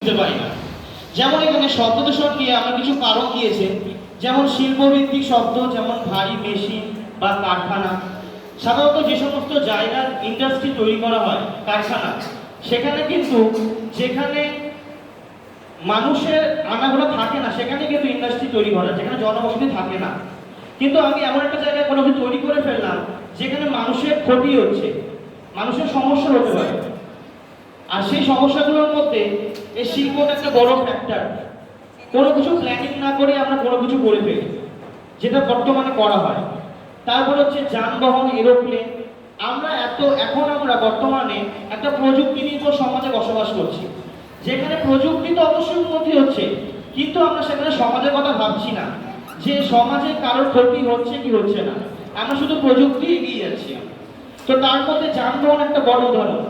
বুঝতে পারি না। যেমন এখানে শব্দ দূষণ নিয়ে আমরা কিছু কারণ দিয়েছে, যেমন শিল্পভিত্তিক শব্দ, যেমন ভারী মেশিন বা কারখানা। সাধারণত যে সমস্ত জায়গার ইন্ডাস্ট্রি তৈরি করা হয়, কারখানা, সেখানে কিন্তু যেখানে মানুষের আনাগোনা থাকে না সেখানে কিন্তু ইন্ডাস্ট্রি তৈরি করা, যেখানে জনবসতি থাকে না। কিন্তু আমি এমন একটা জায়গায় কোনো কিছু তৈরি করে ফেললাম যেখানে মানুষের ক্ষতি হচ্ছে, মানুষের সমস্যা হতে পারে। আর সেই সমস্যাগুলোর মধ্যে এই শিল্পটা একটা বড় ফ্যাক্টর। কোনো কিছু প্ল্যানিং না করে আমরা কোনো কিছু করে ফেলি, যেটা বর্তমানে করা হয়। তারপর হচ্ছে যানবাহন, এরোপ্লেন। এখন আমরা বর্তমানে একটা প্রযুক্তি নির্ভর সমাজে বসবাস করছি, যেখানে প্রযুক্তি তো অবশ্যই উন্নতি হচ্ছে, কিন্তু আমরা সেখানে সমাজের কথা ভাবছি না, যে সমাজে কারোর ক্ষতি হচ্ছে কি হচ্ছে না। আমরা শুধু প্রযুক্তি এগিয়ে যাচ্ছি। তো তার মধ্যে যানবাহন একটা বড় উদাহরণ।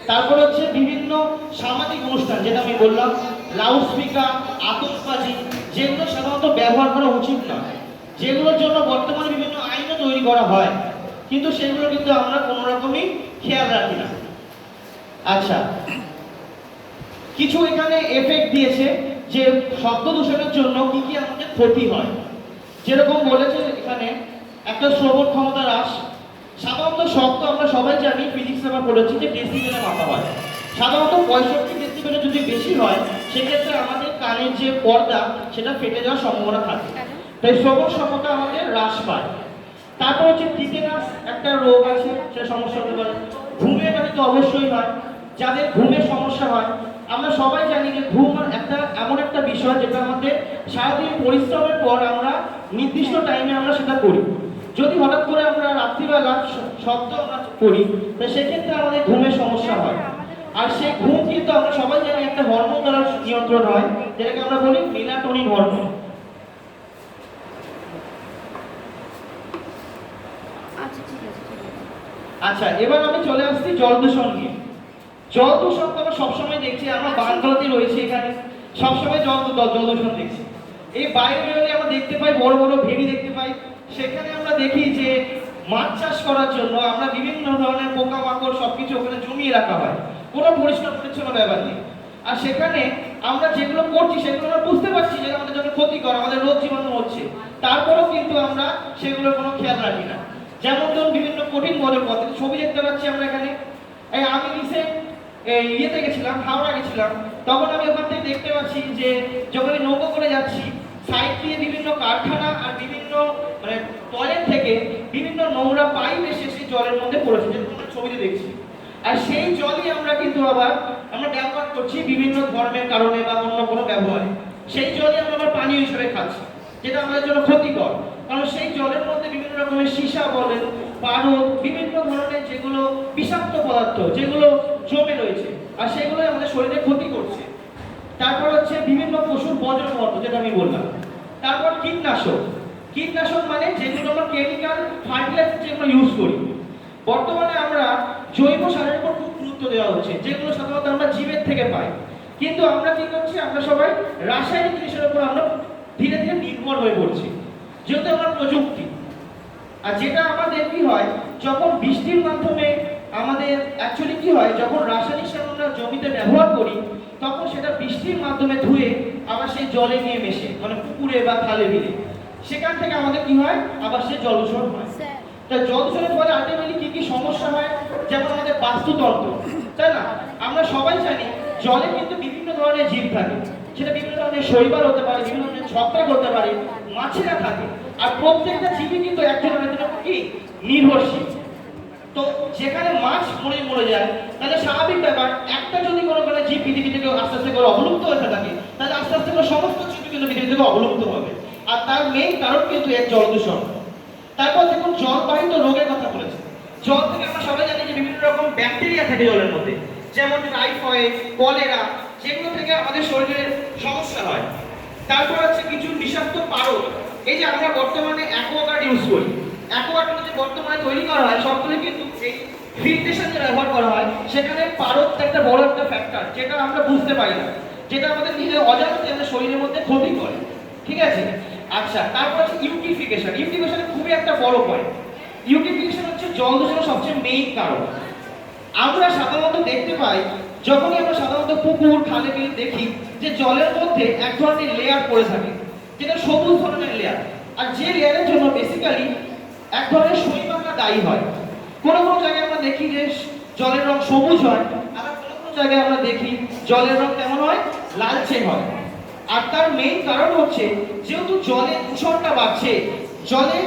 তারপর হচ্ছে বিভিন্ন সামাজিক অনুষ্ঠান, যেটা আমি বললাম, লাউড স্পিকার, আতশবাজি, যেগুলো সাধারণত ব্যবহার করা উচিত না, যেগুলোর জন্য বর্তমানে বিভিন্ন আইনও তৈরি করা হয়, কিন্তু সেগুলো কিন্তু আমরা কোনো রকমই খেয়াল রাখি না। আচ্ছা, কিছু এখানে এফেক্ট দিয়েছে যে শব্দ দূষণের জন্য কি কি আমাদের ক্ষতি হয়। যেরকম বলেছে এখানে, একটা শ্রবণ ক্ষমতা হ্রাস। সাধারণত শব্দ আমরা সবাই জানি, ফিজিক্স আমরা পড়েছি যে ডেসিবেলে মাপা হয়। সাধারণত 65 ডেসিবেলে যদি বেশি হয়, সেক্ষেত্রে আমাদের কানের যে পর্দা সেটা ফেটে যাওয়ার সম্ভাবনা থাকে। তাই শ্রবণ ক্ষমতা আমাদের হ্রাস পায়। তারপর হচ্ছে টিটেনাস একটা রোগ আছে, সে সমস্যা হতে পারে। ঘুমের ব্যাধি তো অবশ্যই হয়, যাদের ঘুমের সমস্যা হয়। আমরা সবাই জানি যে ঘুম এমন একটা বিষয় যেটা আমাদের সারাদিন পরিশ্রমের পর আমরা নির্দিষ্ট টাইমে আমরা সেটা করি। যদি হঠাৎ করে আমরা রাত্রিবেলা শব্দ আমরা করি, তো সেক্ষেত্রে আমাদের ঘুমের সমস্যা হয়। আর সেই ঘুম কিন্তু আমরা সবাই জানি একটা হরমোন দ্বারা নিয়ন্ত্রণ হয়, যেটাকে আমরা বলি মেলাটোনিন হরমোন। আচ্ছা, এবার আমি চলে আসছি জল দূষণ নিয়ে। জল দূষণ তো আমরা সবসময় দেখছি, আমরা বাংলাতে রয়েছে, এখানে সবসময় জল দূষণ দেখছি। এই বাইরে বেরোলে আমরা দেখতে পাই বড় বড় ভেড়ি দেখতে পাই, সেখানে আমরা দেখি যে মাছ চাষ করার জন্য আমরা বিভিন্ন ধরনের পোকামাকড় সবকিছু ওখানে জমিয়ে রাখা হয়, কোনো পরিষ্কার পরিচ্ছন্ন ব্যাপার নেই। আর সেখানে আমরা যেগুলো করছি সেগুলো আমরা বুঝতে পারছি যে আমাদের জন্য ক্ষতিকর, আমাদের রোগ জীবাণু হচ্ছে, তারপরেও কিন্তু আমরা সেগুলোর কোনো খেয়াল রাখি না। যেমন ধরুন বিভিন্ন কঠিন মদের পথে ছবি দেখতে পাচ্ছি আমরা এখানে। আমি রিসেন্ট ইয়েতে গেছিলাম, হাওড়া গেছিলাম, তখন আমি ওখান থেকে দেখতে পাচ্ছি যে যখন আমি নৌকো করে যাচ্ছি, সাইড দিয়ে বিভিন্ন কারখানা আর বিভিন্ন মানে টয়লেট থেকে বিভিন্ন নোংরা পাইপ এসে সেই জলের মধ্যে পড়েছে, যেটা আমরা ছবিতে দেখছি। আর সেই জলই আমরা কিন্তু আবার আমরা ব্যবহার করছি বিভিন্ন ধর্মের কারণে বা অন্য কোনো ব্যবহারে। সেই জলই আমরা আবার পানীয় হিসেবে খাচ্ছি, যেটা আমাদের জন্য ক্ষতিকর। কারণ সেই জলের মধ্যে বিভিন্ন রকমের সীসা বলেন, পারদ, বিভিন্ন ধরনের যেগুলো বিষাক্ত পদার্থ যেগুলো জমে রয়েছে, আর সেগুলো আমাদের শরীরে ক্ষতি করছে। তারপর হচ্ছে বিভিন্ন পশুর বর্জ্য পদার্থ, যেটা আমি বললাম। তারপর কীটনাশক। কীটনাশক মানে যেগুলো আমরা কেমিক্যাল ফার্টিলাইজার যেগুলো ইউজ করি। বর্তমানে আমরা জৈব সারের উপর খুব গুরুত্ব দেওয়া হচ্ছে, যেগুলো সাধারণত আমরা জীবের থেকে পাই। কিন্তু আমরা কি করছি, আমরা সবাই রাসায়নিক জিনিসের উপর আমরা ধীরে ধীরে নির্ভর হয়ে পড়ছি, যেহেতু আমরা প্রযুক্তি। আর যেটা আমাদের কি হয়, যখন বৃষ্টির মাধ্যমে আমাদের অ্যাকচুয়ালি কি হয়, যখন রাসায়নিক সার আমরা জমিতে ব্যবহার করি, তখন সেটা বৃষ্টির মাধ্যমে ধুয়ে আবার সেই জলে গিয়ে মেশে, মানে পুকুরে বা খালে বিলে, সেখান থেকে আমাদের কি হয়, আবার সে জল দূষণ হয়। তাই জল দূষণের ফলে আলটিমেটলি কি কি সমস্যা হয়, যেমন আমাদের বাস্তুতন্ত্র, তাই না? আমরা সবাই জানি জলে কিন্তু বিভিন্ন ধরনের জীব থাকে, সেটা বিভিন্ন ধরনের শৈবাল হতে পারে, বিভিন্ন ধরনের ছত্রাক হতে পারে, মাছেরা থাকে। আর প্রত্যেকটা জীবই কিন্তু একজন আরেকজনের উপর কি নির্ভরশীল। তো যেখানে মাছ মরে যায়, তাহলে স্বাভাবিক ব্যাপার, একটা যদি কোনো জীব পৃথিবী থেকে আস্তে আস্তে করে অবলুপ্ত হতে থাকে, তাহলে আস্তে আস্তে করে সমস্ত জীব কিন্তু পৃথিবী থেকে অবলুপ্ত হবে। আর তার মেইন কারণ কিন্তু এক জল দূষণ। তারপর দেখুন জলবাহিত রোগের কথা বলেছে। জল থেকে আমরা সবাই জানি যে বিভিন্ন রকম ব্যাকটেরিয়া থাকে জলের মধ্যে, যেমন টাইফয়েড, কলেরা, যেগুলো থেকে আমাদের শরীরের সমস্যা হয়। তারপর হচ্ছে কিছু বিষাক্ত পারদ। এই যে আমরা বর্তমানে অ্যাকোয়াগার্ড ইউজ করি, অ্যাকোয়াগার্ড যে বর্তমানে তৈরি করা হয় সবগুলো কিন্তু এই ফিল্ট্রেশন যে ব্যবহার করা হয়, সেখানে পারদ একটা বড় একটা ফ্যাক্টর, যেটা আমরা বুঝতে পারি না, যেটা আমাদের নিজের অজান্তে আমাদের শরীরের মধ্যে ক্ষতি করে। ঠিক আছে? আচ্ছা, তারপর হচ্ছে ইউটিফিকেশন। ইউটিফিকেশন খুবই একটা বড় পয়েন্ট। ইউটিফিকেশন হচ্ছে জল দূষণের সবচেয়ে মেইন কারণ। আমরা সাধারণত দেখতে পাই যখনই আমরা সাধারণত পুকুর খালে বিলে দেখি যে জলের মধ্যে এক ধরনের লেয়ার পড়ে থাকে, যেটা সবুজ ধরনের লেয়ার, আর যে লেয়ারের জন্য বেসিক্যালি এক ধরনের শৈবালটা দায়ী হয়। কোনো কোনো জায়গায় আমরা দেখি যে জলের রং সবুজ হয়, আবার কোনো কোনো জায়গায় আমরা দেখি জলের রং কেমন হয়, লালচে হয়। আর তার মেইন কারণ হচ্ছে যেহেতু জলে দূষণটা বাড়ছে, জলে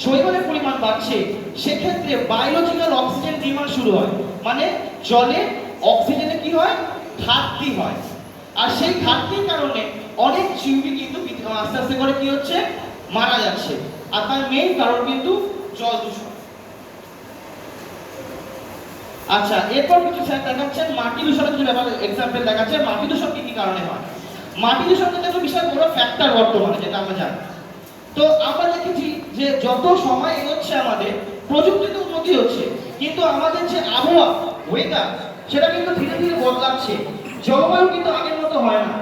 শৈবালের পরিমাণ বাড়ছে, সেক্ষেত্রে বায়োলজিক্যাল অক্সিজেন ডিমান্ড শুরু হয়, মানে জলে অক্সিজেনের কি হয়, ঘাটতি হয়। আর সেই ঘাটতির কারণে অনেক জীবই কিন্তু আস্তে আস্তে করে কি হচ্ছে, মারা যাচ্ছে। আর তার মেইন কারণ কিন্তু জল দূষণ। আচ্ছা, এরপর কিছু স্যার দেখাচ্ছেন মাটি দূষণের কিছু ব্যাপার, এক্সাম্পল দেখাচ্ছেন মাটি দূষণ কি কি কারণে হয়। মাটি দূষণ কিন্তু একটা বিশাল বড় ফ্যাক্টর বর্তমানে, যেটা আমরা জানি। তো আমরা দেখেছি যে যত সময় এগোচ্ছে আমাদের প্রযুক্তিতে উন্নতি হচ্ছে, কিন্তু আমাদের যে আবহাওয়া, ওয়েদার, সেটা কিন্তু ধীরে ধীরে বদলাচ্ছে। জলবায়ু কিন্তু আগের মতো হয় না।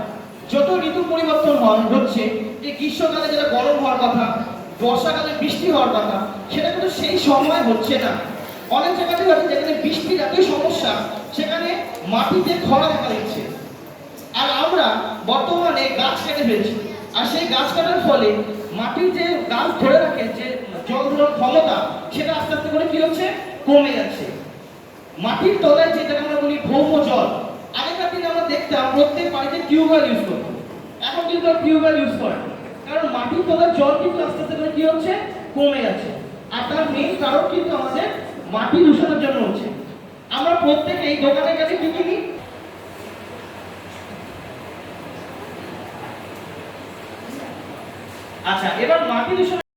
যত ঋতু পরিবর্তন হচ্ছে, যে গ্রীষ্মকালে যেটা গরম হওয়ার কথা, বর্ষাকালে বৃষ্টি হওয়ার কথা, সেটা কিন্তু সেই সময় হচ্ছে না। অনেক জায়গাতে আছে যেখানে বৃষ্টির এতই সমস্যা, সেখানে মাটিতে খরা দেখা দিচ্ছে। আর আমরা বর্তমানে গাছ কেটে ফেলছি, আর সেই গাছ কাটার ফলে মাটির যে গাছ ধরে রাখে যে জল ধারণ ক্ষমতা, সেটা আস্তে আস্তে করে কি হচ্ছে, কমে যাচ্ছে। মাটির তলায় যেটাকে আমরা বলি ভৌম জল, আগেকার দিনে আমরা দেখতাম প্রত্যেক বাড়িতে টিউবওয়েল ইউজ করতো, এখন কিন্তু টিউবওয়েল ইউজ করে না। কারণ মাটির তলার জল কিন্তু আস্তে আস্তে করে কি হচ্ছে, কমে যাচ্ছে। আর তার মেইন কারণ কিন্তু আমাদের মাটি দূষণের জন্য হচ্ছে। আমরা প্রত্যেকেই দোকানে গেলে কি কিনি, আচ্ছা, এবার মাটি দূষণ